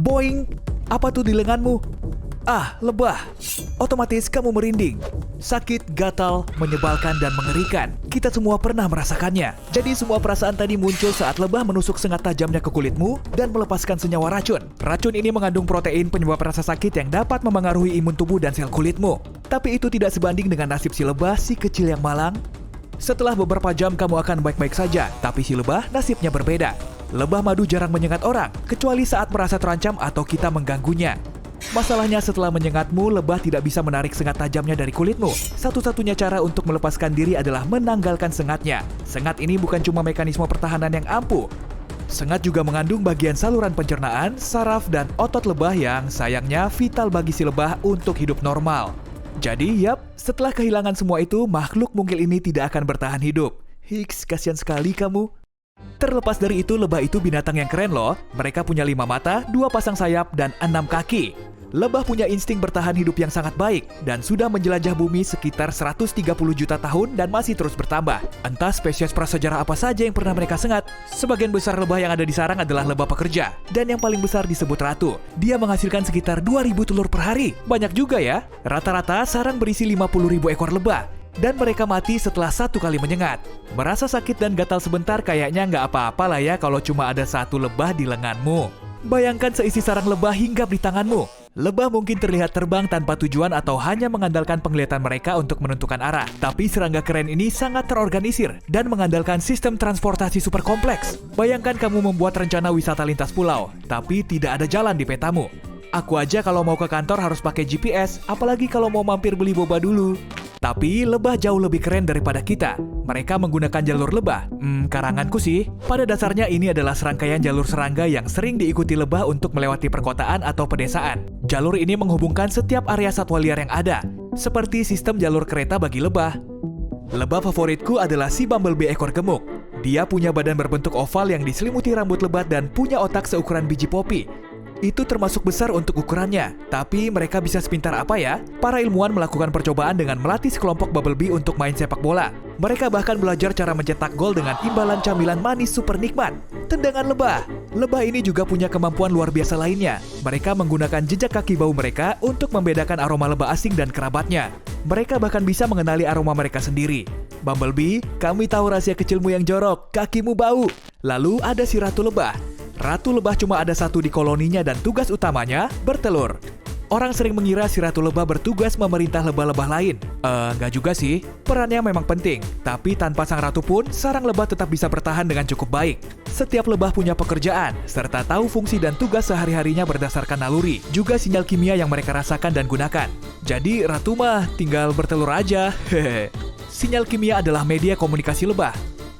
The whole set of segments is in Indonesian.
Boing! Apa tuh di lenganmu? Ah, lebah. Otomatis kamu merinding. Sakit, gatal, menyebalkan, dan mengerikan. Kita semua pernah merasakannya. Jadi semua perasaan tadi muncul saat lebah menusuk sengat tajamnya ke kulitmu dan melepaskan senyawa racun. Racun ini mengandung protein penyebab rasa sakit yang dapat memengaruhi imun tubuh dan sel kulitmu. Tapi itu tidak sebanding dengan nasib si lebah, si kecil yang malang. Setelah beberapa jam kamu akan baik-baik saja, tapi si lebah nasibnya berbeda. Lebah madu jarang menyengat orang, kecuali saat merasa terancam atau kita mengganggunya. Masalahnya setelah menyengatmu, lebah tidak bisa menarik sengat tajamnya dari kulitmu. Satu-satunya cara untuk melepaskan diri adalah menanggalkan sengatnya. Sengat ini bukan cuma mekanisme pertahanan yang ampuh. Sengat juga mengandung bagian saluran pencernaan, saraf, dan otot lebah yang sayangnya vital bagi si lebah untuk hidup normal. Jadi, setelah kehilangan semua itu, makhluk mungil ini tidak akan bertahan hidup. Hiks, kasihan sekali kamu. Terlepas dari itu, lebah itu binatang yang keren loh. Mereka punya 5 mata, 2 pasang sayap, dan 6 kaki. Lebah punya insting bertahan hidup yang sangat baik dan sudah menjelajah bumi sekitar 130 juta tahun dan masih terus bertambah. Entah spesies prasejarah apa saja yang pernah mereka sengat. Sebagian besar lebah yang ada di sarang adalah lebah pekerja. Dan yang paling besar disebut ratu. Dia menghasilkan sekitar 2.000 telur per hari. Banyak juga ya. Rata-rata sarang berisi 50.000 ekor lebah. Dan mereka mati setelah 1 kali menyengat. Merasa sakit dan gatal sebentar kayaknya nggak apa-apa lah ya kalau cuma ada 1 lebah di lenganmu. Bayangkan seisi sarang lebah hinggap di tanganmu. Lebah mungkin terlihat terbang tanpa tujuan atau hanya mengandalkan penglihatan mereka untuk menentukan arah. Tapi serangga keren ini sangat terorganisir dan mengandalkan sistem transportasi super kompleks. Bayangkan kamu membuat rencana wisata lintas pulau, tapi tidak ada jalan di petamu. Aku aja kalau mau ke kantor harus pakai GPS, apalagi kalau mau mampir beli boba dulu. Tapi lebah jauh lebih keren daripada kita. Mereka menggunakan jalur lebah. Karanganku sih. Pada dasarnya ini adalah serangkaian jalur serangga yang sering diikuti lebah untuk melewati perkotaan atau pedesaan. Jalur ini menghubungkan setiap area satwa liar yang ada, seperti sistem jalur kereta bagi lebah. Lebah favoritku adalah si bumblebee ekor gemuk. Dia punya badan berbentuk oval yang diselimuti rambut lebat dan punya otak seukuran biji popi. Itu termasuk besar untuk ukurannya, tapi mereka bisa sepintar apa ya? Para ilmuwan melakukan percobaan dengan melatih sekelompok bumblebee untuk main sepak bola. Mereka bahkan belajar cara mencetak gol dengan imbalan camilan manis super nikmat, tendangan lebah. Lebah ini juga punya kemampuan luar biasa lainnya. Mereka menggunakan jejak kaki bau mereka untuk membedakan aroma lebah asing dan kerabatnya. Mereka bahkan bisa mengenali aroma mereka sendiri. Bumblebee, kami tahu rahasia kecilmu yang jorok, kakimu bau. Lalu ada si ratu lebah. Ratu lebah cuma ada 1 di koloninya dan tugas utamanya bertelur. Orang sering mengira si ratu lebah bertugas memerintah lebah-lebah lain. Nggak juga sih. Perannya memang penting. Tapi tanpa sang ratu pun, sarang lebah tetap bisa bertahan dengan cukup baik. Setiap lebah punya pekerjaan, serta tahu fungsi dan tugas sehari-harinya berdasarkan naluri, juga sinyal kimia yang mereka rasakan dan gunakan. Jadi ratu mah tinggal bertelur aja. Hehe. Sinyal kimia adalah media komunikasi lebah.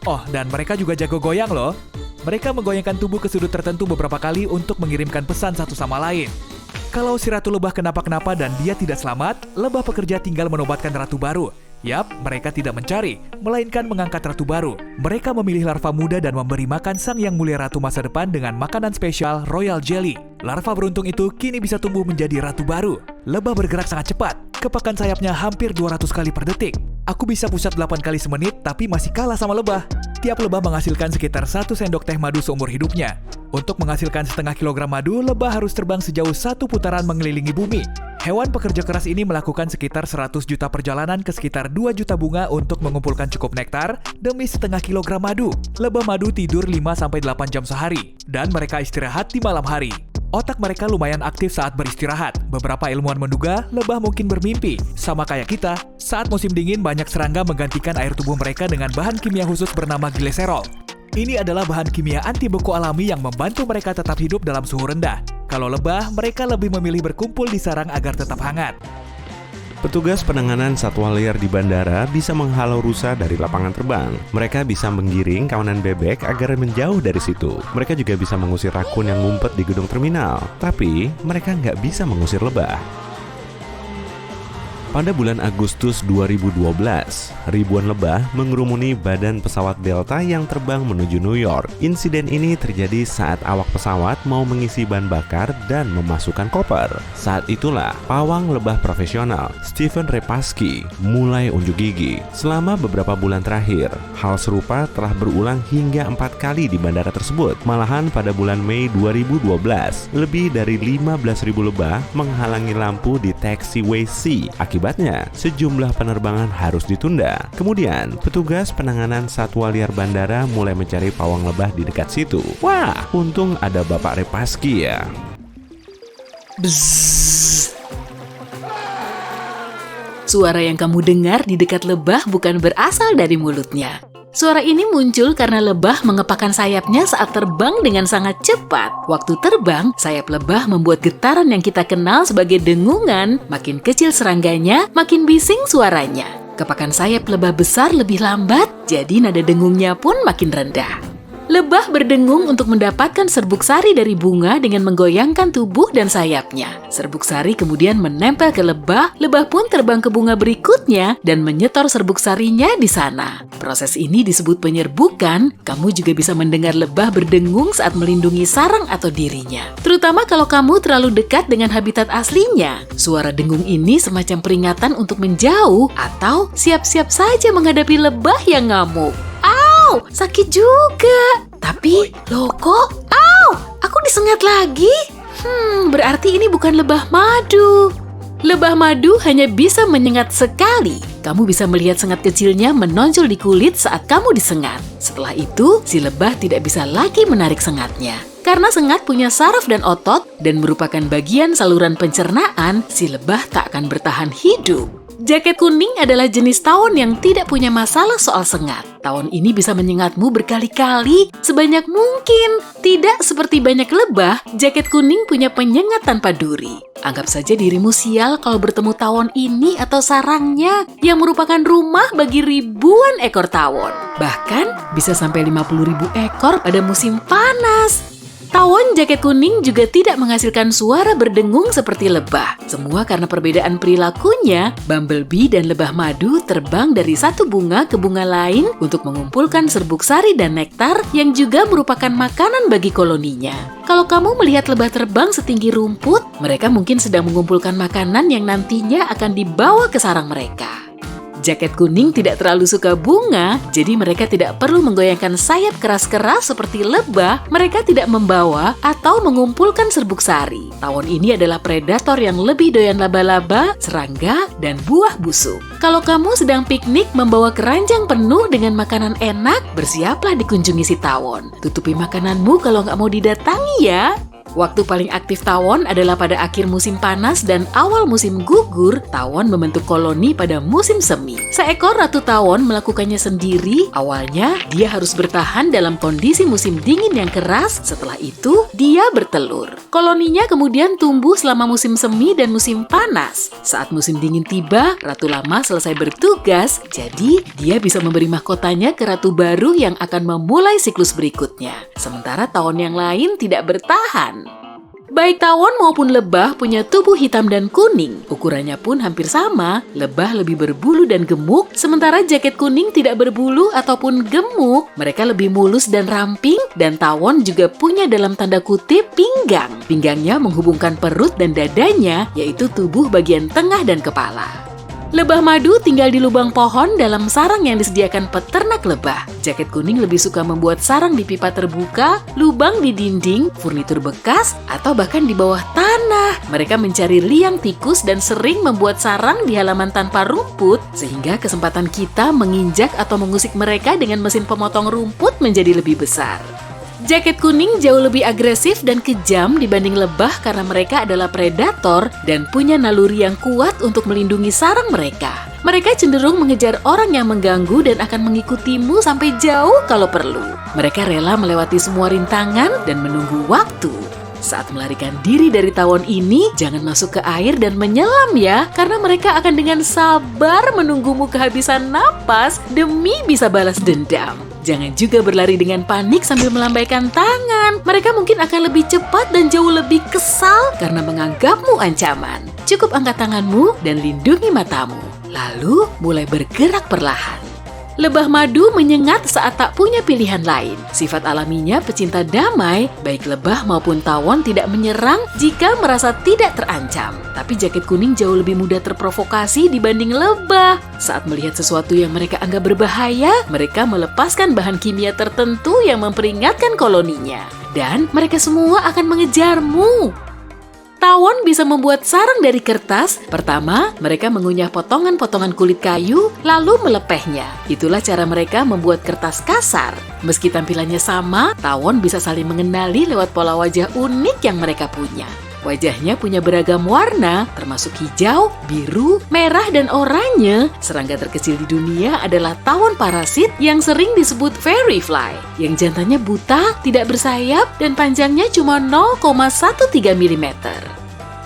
Oh, dan mereka juga jago goyang loh. Mereka menggoyangkan tubuh ke sudut tertentu beberapa kali untuk mengirimkan pesan satu sama lain. Kalau si ratu lebah kenapa-kenapa dan dia tidak selamat, lebah pekerja tinggal menobatkan ratu baru. Yap, mereka tidak mencari, melainkan mengangkat ratu baru. Mereka memilih larva muda dan memberi makan sang yang mulia ratu masa depan dengan makanan spesial Royal Jelly. Larva beruntung itu kini bisa tumbuh menjadi ratu baru. Lebah bergerak sangat cepat, kepakan sayapnya hampir 200 kali per detik. Aku bisa pusat 8 kali semenit, tapi masih kalah sama lebah. Tiap lebah menghasilkan sekitar 1 sendok teh madu seumur hidupnya. Untuk menghasilkan setengah kilogram madu, lebah harus terbang sejauh 1 putaran mengelilingi bumi. Hewan pekerja keras ini melakukan sekitar 100 juta perjalanan ke sekitar 2 juta bunga untuk mengumpulkan cukup nektar demi setengah kilogram madu. Lebah madu tidur 5-8 jam sehari, dan mereka istirahat di malam hari. Otak mereka lumayan aktif saat beristirahat. Beberapa ilmuwan menduga lebah mungkin bermimpi. Sama kayak kita, saat musim dingin banyak serangga menggantikan air tubuh mereka dengan bahan kimia khusus bernama gliserol. Ini adalah bahan kimia anti beku alami yang membantu mereka tetap hidup dalam suhu rendah. Kalau lebah, mereka lebih memilih berkumpul di sarang agar tetap hangat. Petugas penanganan satwa liar di bandara bisa menghalau rusa dari lapangan terbang. Mereka bisa menggiring kawanan bebek agar menjauh dari situ. Mereka juga bisa mengusir rakun yang ngumpet di gedung terminal. Tapi, mereka nggak bisa mengusir lebah. Pada bulan Agustus 2012, ribuan lebah mengerumuni badan pesawat Delta yang terbang menuju New York. Insiden ini terjadi saat awak pesawat mau mengisi bahan bakar dan memasukkan koper. Saat itulah pawang lebah profesional Stephen Repasky mulai unjuk gigi. Selama beberapa bulan terakhir, hal serupa telah berulang hingga 4 kali di bandara tersebut. Malahan pada bulan Mei 2012, lebih dari 15.000 lebah menghalangi lampu di taxiway C. Akibatnya, sejumlah penerbangan harus ditunda. Kemudian, petugas penanganan satwa liar bandara mulai mencari pawang lebah di dekat situ. Wah, untung ada Bapak Repasky ya. Bzzz. Suara yang kamu dengar di dekat lebah bukan berasal dari mulutnya. Suara ini muncul karena lebah mengepakkan sayapnya saat terbang dengan sangat cepat. Waktu terbang, sayap lebah membuat getaran yang kita kenal sebagai dengungan. Makin kecil serangganya, makin bising suaranya. Kepakan sayap lebah besar lebih lambat, jadi nada dengungnya pun makin rendah. Lebah berdengung untuk mendapatkan serbuk sari dari bunga dengan menggoyangkan tubuh dan sayapnya. Serbuk sari kemudian menempel ke lebah pun terbang ke bunga berikutnya dan menyetor serbuk sarinya di sana. Proses ini disebut penyerbukan. Kamu juga bisa mendengar lebah berdengung saat melindungi sarang atau dirinya. Terutama kalau kamu terlalu dekat dengan habitat aslinya. Suara dengung ini semacam peringatan untuk menjauh atau siap-siap saja menghadapi lebah yang ngamuk. Sakit juga. Tapi, loh kok? Aku disengat lagi. Berarti ini bukan lebah madu. Lebah madu hanya bisa menyengat sekali. Kamu bisa melihat sengat kecilnya menonjol di kulit saat kamu disengat. Setelah itu, si lebah tidak bisa lagi menarik sengatnya. Karena sengat punya saraf dan otot dan merupakan bagian saluran pencernaan, si lebah tak akan bertahan hidup. Jaket kuning adalah jenis tawon yang tidak punya masalah soal sengat. Tawon ini bisa menyengatmu berkali-kali sebanyak mungkin. Tidak seperti banyak lebah, jaket kuning punya penyengat tanpa duri. Anggap saja dirimu sial kalau bertemu tawon ini atau sarangnya yang merupakan rumah bagi ribuan ekor tawon. Bahkan bisa sampai 50.000 ekor pada musim panas. Tawon jaket kuning juga tidak menghasilkan suara berdengung seperti lebah. Semua karena perbedaan perilakunya, bumblebee dan lebah madu terbang dari satu bunga ke bunga lain untuk mengumpulkan serbuk sari dan nektar yang juga merupakan makanan bagi koloninya. Kalau kamu melihat lebah terbang setinggi rumput, mereka mungkin sedang mengumpulkan makanan yang nantinya akan dibawa ke sarang mereka. Jaket kuning tidak terlalu suka bunga, jadi mereka tidak perlu menggoyangkan sayap keras-keras seperti lebah. Mereka tidak membawa atau mengumpulkan serbuk sari. Tawon ini adalah predator yang lebih doyan laba-laba, serangga, dan buah busuk. Kalau kamu sedang piknik membawa keranjang penuh dengan makanan enak, bersiaplah dikunjungi si tawon. Tutupi makananmu kalau nggak mau didatangi ya. Waktu paling aktif tawon adalah pada akhir musim panas dan awal musim gugur. Tawon membentuk koloni pada musim semi. Seekor ratu tawon melakukannya sendiri. Awalnya, dia harus bertahan dalam kondisi musim dingin yang keras. Setelah itu, dia bertelur. Koloninya kemudian tumbuh selama musim semi dan musim panas. Saat musim dingin tiba, ratu lama selesai bertugas. Jadi, dia bisa memberi mahkotanya ke ratu baru yang akan memulai siklus berikutnya. Sementara tawon yang lain tidak bertahan. Baik tawon maupun lebah punya tubuh hitam dan kuning. Ukurannya pun hampir sama. Lebah lebih berbulu dan gemuk, sementara jaket kuning tidak berbulu ataupun gemuk. Mereka lebih mulus dan ramping, dan tawon juga punya dalam tanda kutip pinggang. Pinggangnya menghubungkan perut dan dadanya, yaitu tubuh bagian tengah dan kepala. Lebah madu tinggal di lubang pohon dalam sarang yang disediakan peternak lebah. Jaket kuning lebih suka membuat sarang di pipa terbuka, lubang di dinding, furnitur bekas, atau bahkan di bawah tanah. Mereka mencari liang tikus dan sering membuat sarang di halaman tanpa rumput, sehingga kesempatan kita menginjak atau mengusik mereka dengan mesin pemotong rumput menjadi lebih besar. Jaket kuning jauh lebih agresif dan kejam dibanding lebah karena mereka adalah predator dan punya naluri yang kuat untuk melindungi sarang mereka. Mereka cenderung mengejar orang yang mengganggu dan akan mengikutimu sampai jauh kalau perlu. Mereka rela melewati semua rintangan dan menunggu waktu. Saat melarikan diri dari tawon ini, jangan masuk ke air dan menyelam ya, karena mereka akan dengan sabar menunggumu kehabisan napas demi bisa balas dendam. Jangan juga berlari dengan panik sambil melambaikan tangan. Mereka mungkin akan lebih cepat dan jauh lebih kesal karena menganggapmu ancaman. Cukup angkat tanganmu dan lindungi matamu. Lalu mulai bergerak perlahan. Lebah madu menyengat saat tak punya pilihan lain. Sifat alaminya pecinta damai, baik lebah maupun tawon tidak menyerang jika merasa tidak terancam. Tapi jaket kuning jauh lebih mudah terprovokasi dibanding lebah. Saat melihat sesuatu yang mereka anggap berbahaya, mereka melepaskan bahan kimia tertentu yang memperingatkan koloninya. Dan mereka semua akan mengejarmu. Tawon bisa membuat sarang dari kertas. Pertama, mereka mengunyah potongan-potongan kulit kayu, lalu melepehnya. Itulah cara mereka membuat kertas kasar. Meski tampilannya sama, tawon bisa saling mengenali lewat pola wajah unik yang mereka punya. Wajahnya punya beragam warna, termasuk hijau, biru, merah, dan oranye. Serangga terkecil di dunia adalah tawon parasit yang sering disebut fairy fly, yang jantannya buta, tidak bersayap, dan panjangnya cuma 0,13 mm.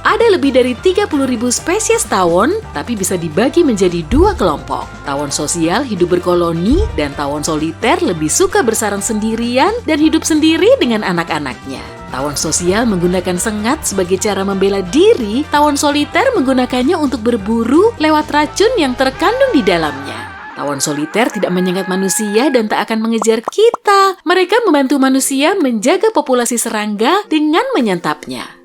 Ada lebih dari 30.000 spesies tawon, tapi bisa dibagi menjadi dua kelompok. Tawon sosial hidup berkoloni, dan tawon soliter lebih suka bersarang sendirian dan hidup sendiri dengan anak-anaknya. Tawon sosial menggunakan sengat sebagai cara membela diri, tawon soliter menggunakannya untuk berburu lewat racun yang terkandung di dalamnya. Tawon soliter tidak menyengat manusia dan tak akan mengejar kita. Mereka membantu manusia menjaga populasi serangga dengan menyantapnya.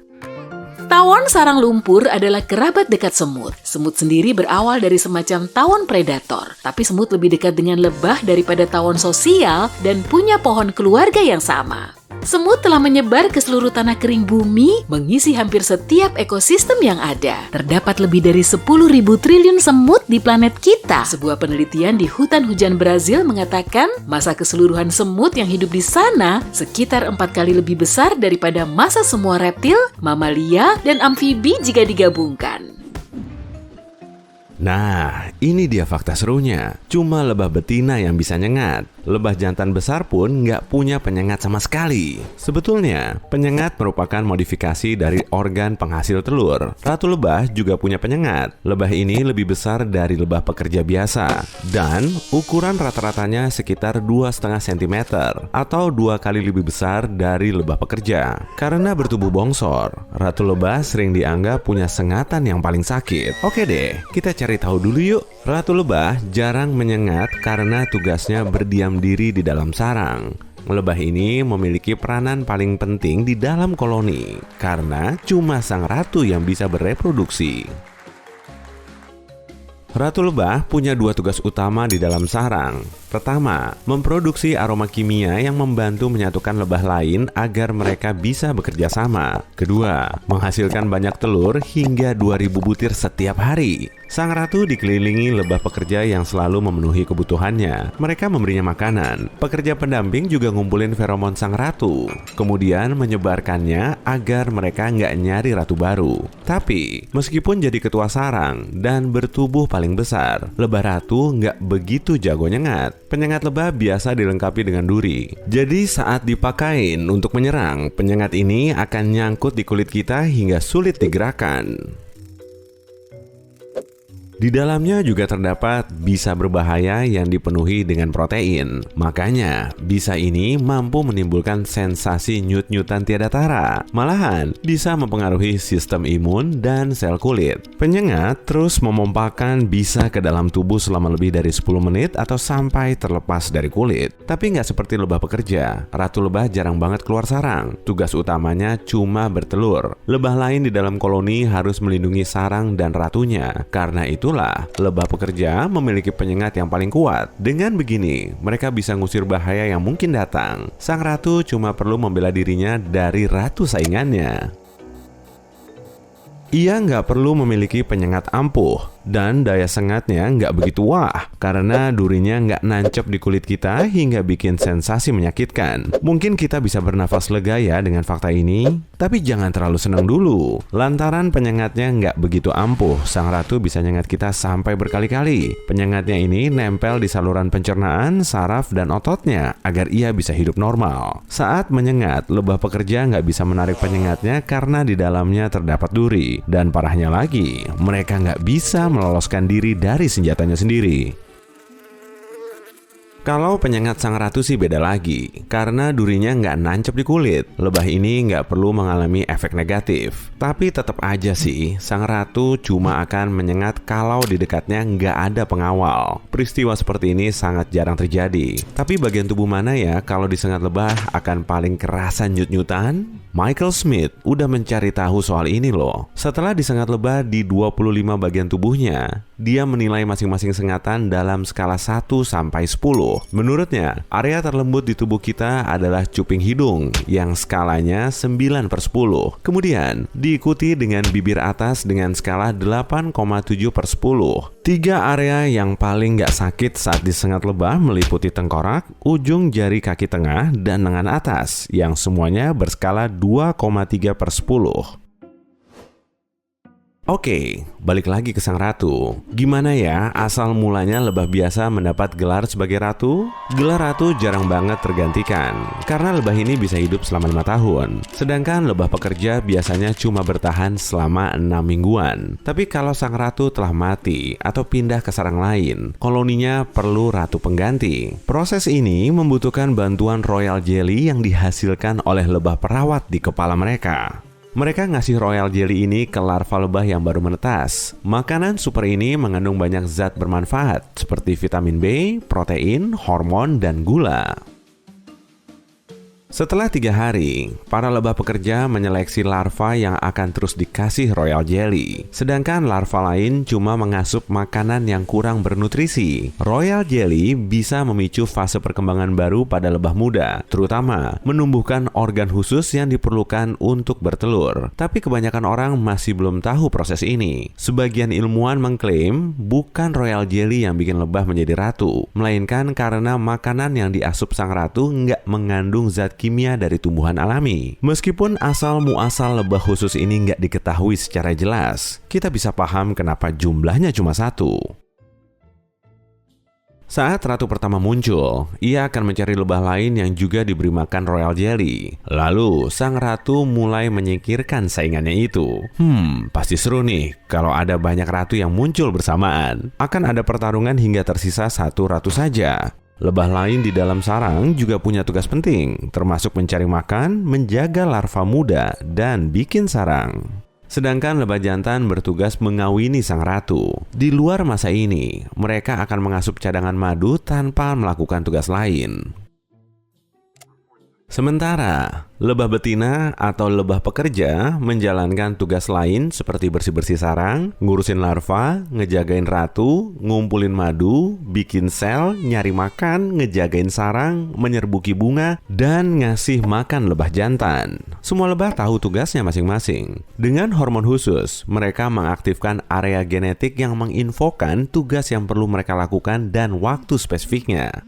Tawon sarang lumpur adalah kerabat dekat semut. Semut sendiri berawal dari semacam tawon predator, tapi semut lebih dekat dengan lebah daripada tawon sosial dan punya pohon keluarga yang sama. Semut telah menyebar ke seluruh tanah kering bumi, mengisi hampir setiap ekosistem yang ada. Terdapat lebih dari 10.000 triliun semut di planet kita. Sebuah penelitian di hutan hujan Brazil mengatakan massa keseluruhan semut yang hidup di sana sekitar 4 kali lebih besar daripada massa semua reptil, mamalia, dan amfibi jika digabungkan. Nah, ini dia fakta serunya. Cuma lebah betina yang bisa nyengat. Lebah jantan besar pun nggak punya penyengat sama sekali. Sebetulnya, penyengat merupakan modifikasi dari organ penghasil telur. Ratu lebah juga punya penyengat. Lebah ini lebih besar dari lebah pekerja biasa. Dan ukuran rata-ratanya sekitar 2,5 cm atau 2 kali lebih besar dari lebah pekerja. Karena bertubuh bongsor, ratu lebah sering dianggap punya sengatan yang paling sakit. Oke deh, kita cari tahu dulu yuk. Ratu lebah jarang menyengat karena tugasnya berdiam diri di dalam sarang. Lebah ini memiliki peranan paling penting di dalam koloni karena cuma sang ratu yang bisa bereproduksi. Ratu lebah punya 2 tugas utama di dalam sarang. Pertama, memproduksi aroma kimia yang membantu menyatukan lebah lain agar mereka bisa bekerja sama. Kedua, menghasilkan banyak telur hingga 2.000 butir setiap hari. Sang ratu dikelilingi lebah pekerja yang selalu memenuhi kebutuhannya. Mereka memberinya makanan. Pekerja pendamping juga ngumpulin feromon sang ratu, kemudian menyebarkannya agar mereka nggak nyari ratu baru. Tapi, meskipun jadi ketua sarang dan bertubuh paling besar, lebah ratu nggak begitu jago nyengat. Penyengat lebah biasa dilengkapi dengan duri. Jadi saat dipakai untuk menyerang, penyengat ini akan nyangkut di kulit kita hingga sulit digerakkan. Di dalamnya juga terdapat bisa berbahaya yang dipenuhi dengan protein. Makanya, bisa ini mampu menimbulkan sensasi nyut-nyutan tiada tara. Malahan, bisa mempengaruhi sistem imun dan sel kulit. Penyengat terus memompakan bisa ke dalam tubuh selama lebih dari 10 menit atau sampai terlepas dari kulit. Tapi nggak seperti lebah pekerja. Ratu lebah jarang banget keluar sarang. Tugas utamanya cuma bertelur. Lebah lain di dalam koloni harus melindungi sarang dan ratunya. Karena itu lebah pekerja memiliki penyengat yang paling kuat. Dengan begini, mereka bisa ngusir bahaya yang mungkin datang. Sang ratu cuma perlu membela dirinya dari ratu saingannya. Ia nggak perlu memiliki penyengat ampuh dan daya sengatnya nggak begitu wah karena durinya nggak nancep di kulit kita hingga bikin sensasi menyakitkan. Mungkin kita bisa bernafas lega ya dengan fakta ini, tapi jangan terlalu senang dulu. Lantaran penyengatnya nggak begitu ampuh, sang ratu bisa nyengat kita sampai berkali-kali. Penyengatnya ini nempel di saluran pencernaan, saraf, dan ototnya agar ia bisa hidup normal. Saat menyengat, lebah pekerja nggak bisa menarik penyengatnya karena di dalamnya terdapat duri. Dan parahnya lagi, mereka nggak bisa meloloskan diri dari senjatanya sendiri. Kalau penyengat sang ratu sih beda lagi, karena durinya nggak nancep di kulit. Lebah ini nggak perlu mengalami efek negatif. Tapi tetap aja sih, sang ratu cuma akan menyengat kalau di dekatnya nggak ada pengawal. Peristiwa seperti ini sangat jarang terjadi. Tapi bagian tubuh mana ya kalau disengat lebah akan paling kerasa nyut-nyutan? Michael Smith udah mencari tahu soal ini loh. Setelah disengat lebah di 25 bagian tubuhnya, dia menilai masing-masing sengatan dalam skala 1 sampai 10. Menurutnya, area terlembut di tubuh kita adalah cuping hidung yang skalanya 9/10. Kemudian, diikuti dengan bibir atas dengan skala 8,7/10. 3 area yang paling nggak sakit saat disengat lebah meliputi tengkorak, ujung jari kaki tengah, dan lengan atas yang semuanya berskala 2,3/10. Oke, balik lagi ke sang ratu. Gimana ya asal mulanya lebah biasa mendapat gelar sebagai ratu? Gelar ratu jarang banget tergantikan, karena lebah ini bisa hidup selama 5 tahun. Sedangkan lebah pekerja biasanya cuma bertahan selama 6 mingguan. Tapi kalau sang ratu telah mati atau pindah ke sarang lain, koloninya perlu ratu pengganti. Proses ini membutuhkan bantuan royal jelly yang dihasilkan oleh lebah perawat di kepala mereka. Mereka ngasih royal jelly ini ke larva lebah yang baru menetas. Makanan super ini mengandung banyak zat bermanfaat seperti vitamin B, protein, hormon, dan gula. Setelah 3 hari, para lebah pekerja menyeleksi larva yang akan terus dikasih royal jelly. Sedangkan larva lain cuma mengasup makanan yang kurang bernutrisi. Royal jelly bisa memicu fase perkembangan baru pada lebah muda, terutama menumbuhkan organ khusus yang diperlukan untuk bertelur. Tapi kebanyakan orang masih belum tahu proses ini. Sebagian ilmuwan mengklaim bukan royal jelly yang bikin lebah menjadi ratu, melainkan karena makanan yang diasup sang ratu nggak mengandung zat kimia dari tumbuhan alami. Meskipun asal muasal lebah khusus ini nggak diketahui secara jelas, kita bisa paham kenapa jumlahnya cuma 1. Saat ratu pertama muncul, ia akan mencari lebah lain yang juga diberi makan royal jelly. Lalu, sang ratu mulai menyingkirkan saingannya itu. Pasti seru nih kalau ada banyak ratu yang muncul bersamaan. Akan ada pertarungan hingga tersisa 1 ratu saja. Lebah lain di dalam sarang juga punya tugas penting, termasuk mencari makan, menjaga larva muda, dan bikin sarang. Sedangkan lebah jantan bertugas mengawini sang ratu. Di luar masa ini, mereka akan mengasup cadangan madu tanpa melakukan tugas lain. Sementara, lebah betina atau lebah pekerja menjalankan tugas lain seperti bersih-bersih sarang, ngurusin larva, ngejagain ratu, ngumpulin madu, bikin sel, nyari makan, ngejagain sarang, menyerbuki bunga, dan ngasih makan lebah jantan. Semua lebah tahu tugasnya masing-masing. Dengan hormon khusus, mereka mengaktifkan area genetik yang menginfokan tugas yang perlu mereka lakukan dan waktu spesifiknya.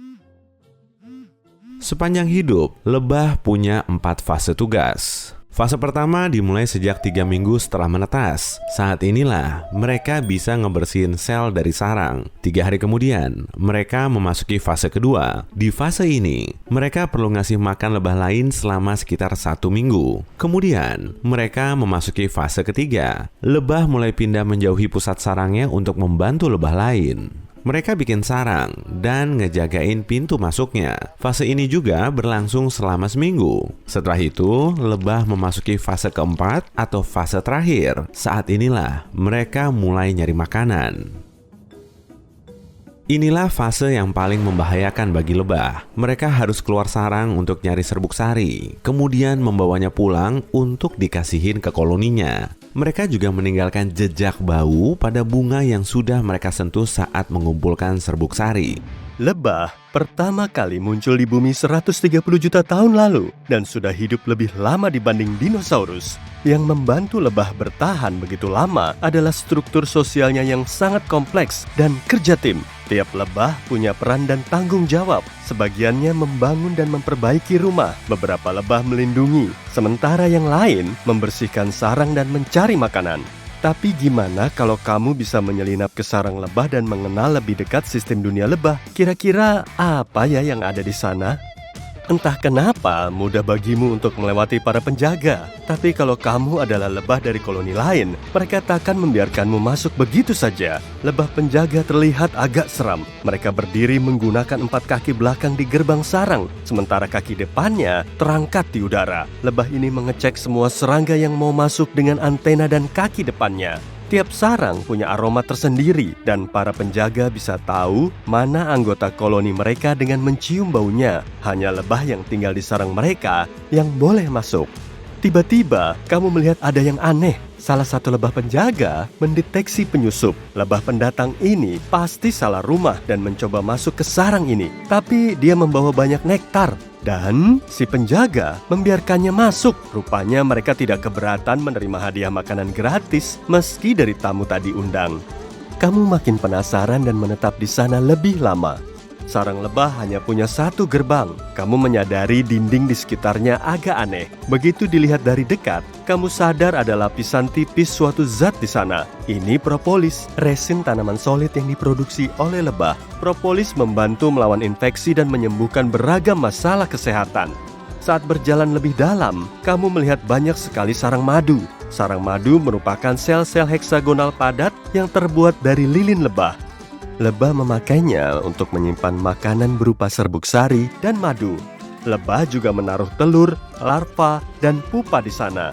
Sepanjang hidup, lebah punya 4 fase tugas. Fase pertama dimulai sejak 3 minggu setelah menetas. Saat inilah mereka bisa ngebersihin sel dari sarang. 3 hari kemudian, mereka memasuki fase kedua. Di fase ini, mereka perlu ngasih makan lebah lain selama sekitar 1 minggu. Kemudian, mereka memasuki fase ketiga. Lebah mulai pindah menjauhi pusat sarangnya untuk membantu lebah lain. Mereka bikin sarang dan ngejagain pintu masuknya. Fase ini juga berlangsung selama seminggu. Setelah itu, lebah memasuki fase keempat atau fase terakhir. Saat inilah mereka mulai nyari makanan. Inilah fase yang paling membahayakan bagi lebah. Mereka harus keluar sarang untuk nyari serbuk sari, kemudian membawanya pulang untuk dikasihin ke koloninya. Mereka juga meninggalkan jejak bau pada bunga yang sudah mereka sentuh saat mengumpulkan serbuk sari. Lebah pertama kali muncul di bumi 130 juta tahun lalu dan sudah hidup lebih lama dibanding dinosaurus. Yang membantu lebah bertahan begitu lama adalah struktur sosialnya yang sangat kompleks dan kerja tim. Tiap lebah punya peran dan tanggung jawab. Sebagiannya membangun dan memperbaiki rumah, beberapa lebah melindungi, sementara yang lain membersihkan sarang dan mencari makanan. Tapi gimana kalau kamu bisa menyelinap ke sarang lebah dan mengenal lebih dekat sistem dunia lebah? Kira-kira apa ya yang ada di sana? Entah kenapa mudah bagimu untuk melewati para penjaga. Tapi kalau kamu adalah lebah dari koloni lain, mereka takkan membiarkanmu masuk begitu saja. Lebah penjaga terlihat agak seram. Mereka berdiri menggunakan 4 kaki belakang di gerbang sarang, sementara kaki depannya terangkat di udara. Lebah ini mengecek semua serangga yang mau masuk dengan antena dan kaki depannya. Tiap sarang punya aroma tersendiri dan para penjaga bisa tahu mana anggota koloni mereka dengan mencium baunya. Hanya lebah yang tinggal di sarang mereka yang boleh masuk. Tiba-tiba kamu melihat ada yang aneh. Salah satu lebah penjaga mendeteksi penyusup. Lebah pendatang ini pasti salah rumah dan mencoba masuk ke sarang ini. Tapi dia membawa banyak nektar. Dan si penjaga membiarkannya masuk. Rupanya mereka tidak keberatan menerima hadiah makanan gratis meski dari tamu tadi undang. Kamu makin penasaran dan menetap di sana lebih lama. Sarang lebah hanya punya 1 gerbang. Kamu menyadari dinding di sekitarnya agak aneh. Begitu dilihat dari dekat, kamu sadar ada lapisan tipis suatu zat di sana. Ini propolis, resin tanaman solid yang diproduksi oleh lebah. Propolis membantu melawan infeksi dan menyembuhkan beragam masalah kesehatan. Saat berjalan lebih dalam, kamu melihat banyak sekali sarang madu. Sarang madu merupakan sel-sel heksagonal padat yang terbuat dari lilin lebah. Lebah memakainya untuk menyimpan makanan berupa serbuk sari dan madu. Lebah juga menaruh telur, larva, dan pupa di sana.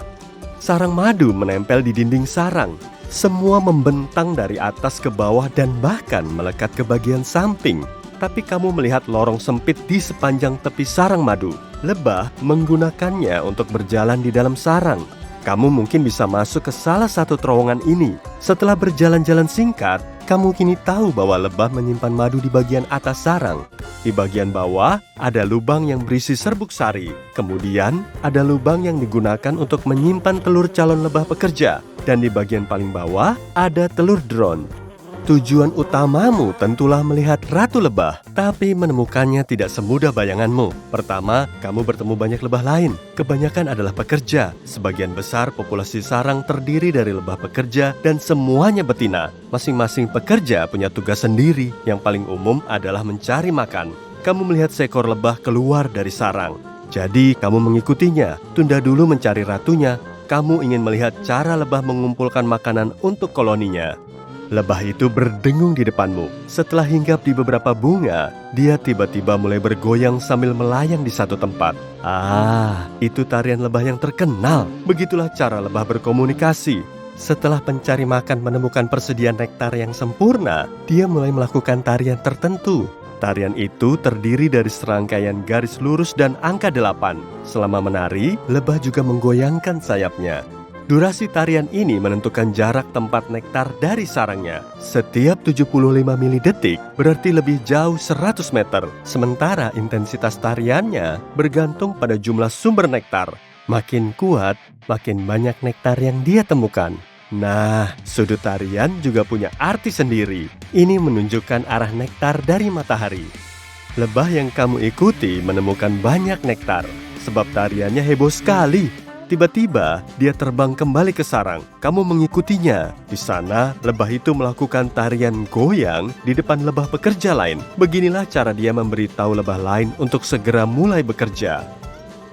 Sarang madu menempel di dinding sarang. Semua membentang dari atas ke bawah dan bahkan melekat ke bagian samping. Tapi kamu melihat lorong sempit di sepanjang tepi sarang madu. Lebah menggunakannya untuk berjalan di dalam sarang. Kamu mungkin bisa masuk ke salah satu terowongan ini. Setelah berjalan-jalan singkat, kamu kini tahu bahwa lebah menyimpan madu di bagian atas sarang. Di bagian bawah ada lubang yang berisi serbuk sari. Kemudian ada lubang yang digunakan untuk menyimpan telur calon lebah pekerja. Dan di bagian paling bawah ada telur drone. Tujuan utamamu tentulah melihat ratu lebah, tapi menemukannya tidak semudah bayanganmu. Pertama, kamu bertemu banyak lebah lain. Kebanyakan adalah pekerja. Sebagian besar populasi sarang terdiri dari lebah pekerja dan semuanya betina. Masing-masing pekerja punya tugas sendiri. Yang paling umum adalah mencari makan. Kamu melihat seekor lebah keluar dari sarang. Jadi, kamu mengikutinya. Tunda dulu mencari ratunya. Kamu ingin melihat cara lebah mengumpulkan makanan untuk koloninya. Lebah itu berdengung di depanmu. Setelah hinggap di beberapa bunga, dia tiba-tiba mulai bergoyang sambil melayang di satu tempat. Itu tarian lebah yang terkenal. Begitulah cara lebah berkomunikasi. Setelah pencari makan menemukan persediaan nektar yang sempurna, dia mulai melakukan tarian tertentu. Tarian itu terdiri dari serangkaian garis lurus dan angka 8. Selama menari, lebah juga menggoyangkan sayapnya. Durasi tarian ini menentukan jarak tempat nektar dari sarangnya. Setiap 75 milidetik berarti lebih jauh 100 meter. Sementara intensitas tariannya bergantung pada jumlah sumber nektar. Makin kuat, makin banyak nektar yang dia temukan. Nah, sudut tarian juga punya arti sendiri. Ini menunjukkan arah nektar dari matahari. Lebah yang kamu ikuti menemukan banyak nektar, sebab tariannya heboh sekali. Tiba-tiba, dia terbang kembali ke sarang. Kamu mengikutinya. Di sana, lebah itu melakukan tarian goyang di depan lebah pekerja lain. Beginilah cara dia memberitahu lebah lain untuk segera mulai bekerja.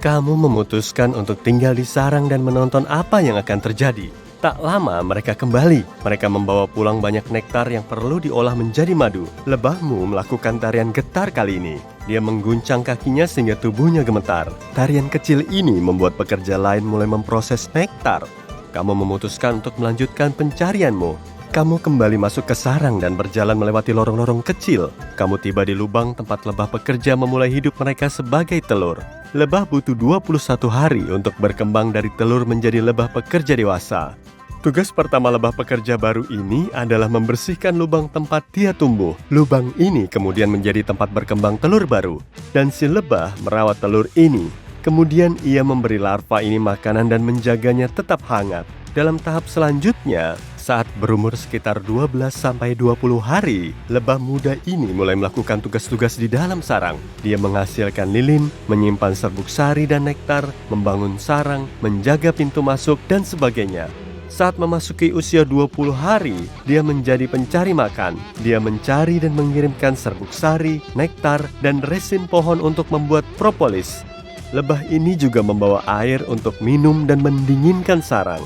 Kamu memutuskan untuk tinggal di sarang dan menonton apa yang akan terjadi. Tak lama mereka kembali. Mereka membawa pulang banyak nektar yang perlu diolah menjadi madu. Lebahmu melakukan tarian getar kali ini. Dia mengguncang kakinya sehingga tubuhnya gemetar. Tarian kecil ini membuat pekerja lain mulai memproses nektar. Kamu memutuskan untuk melanjutkan pencarianmu. Kamu kembali masuk ke sarang dan berjalan melewati lorong-lorong kecil. Kamu tiba di lubang tempat lebah pekerja memulai hidup mereka sebagai telur. Lebah butuh 21 hari untuk berkembang dari telur menjadi lebah pekerja dewasa. Tugas pertama lebah pekerja baru ini adalah membersihkan lubang tempat dia tumbuh. Lubang ini kemudian menjadi tempat berkembang telur baru. Dan si lebah merawat telur ini. Kemudian ia memberi larva ini makanan dan menjaganya tetap hangat. Dalam tahap selanjutnya, saat berumur sekitar 12-20 hari, lebah muda ini mulai melakukan tugas-tugas di dalam sarang. Dia menghasilkan lilin, menyimpan serbuk sari dan nektar, membangun sarang, menjaga pintu masuk, dan sebagainya. Saat memasuki usia 20 hari, dia menjadi pencari makan. Dia mencari dan mengirimkan serbuk sari, nektar, dan resin pohon untuk membuat propolis. Lebah ini juga membawa air untuk minum dan mendinginkan sarang.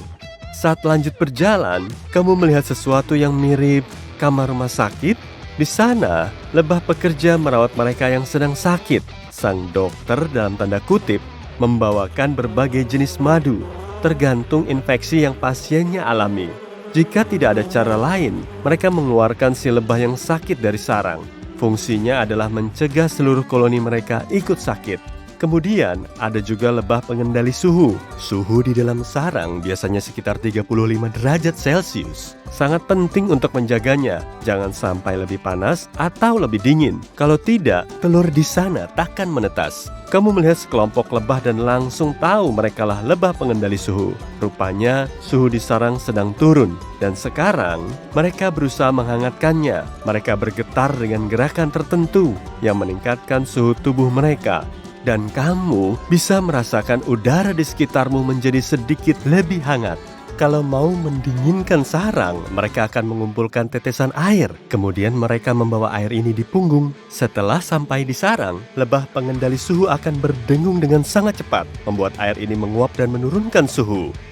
Saat lanjut berjalan, kamu melihat sesuatu yang mirip kamar rumah sakit. Di sana, lebah pekerja merawat mereka yang sedang sakit. Sang dokter dalam tanda kutip membawakan berbagai jenis madu, tergantung infeksi yang pasiennya alami. Jika tidak ada cara lain, mereka mengeluarkan si lebah yang sakit dari sarang. Fungsinya adalah mencegah seluruh koloni mereka ikut sakit. Kemudian, ada juga lebah pengendali suhu. Suhu di dalam sarang biasanya sekitar 35 derajat Celcius. Sangat penting untuk menjaganya, jangan sampai lebih panas atau lebih dingin. Kalau tidak, telur di sana takkan menetas. Kamu melihat sekelompok lebah dan langsung tahu merekalah lebah pengendali suhu. Rupanya, suhu di sarang sedang turun. Dan sekarang, mereka berusaha menghangatkannya. Mereka bergetar dengan gerakan tertentu yang meningkatkan suhu tubuh mereka. Dan kamu bisa merasakan udara di sekitarmu menjadi sedikit lebih hangat. Kalau mau mendinginkan sarang, mereka akan mengumpulkan tetesan air. Kemudian mereka membawa air ini di punggung. Setelah sampai di sarang, lebah pengendali suhu akan berdengung dengan sangat cepat, membuat air ini menguap dan menurunkan suhu.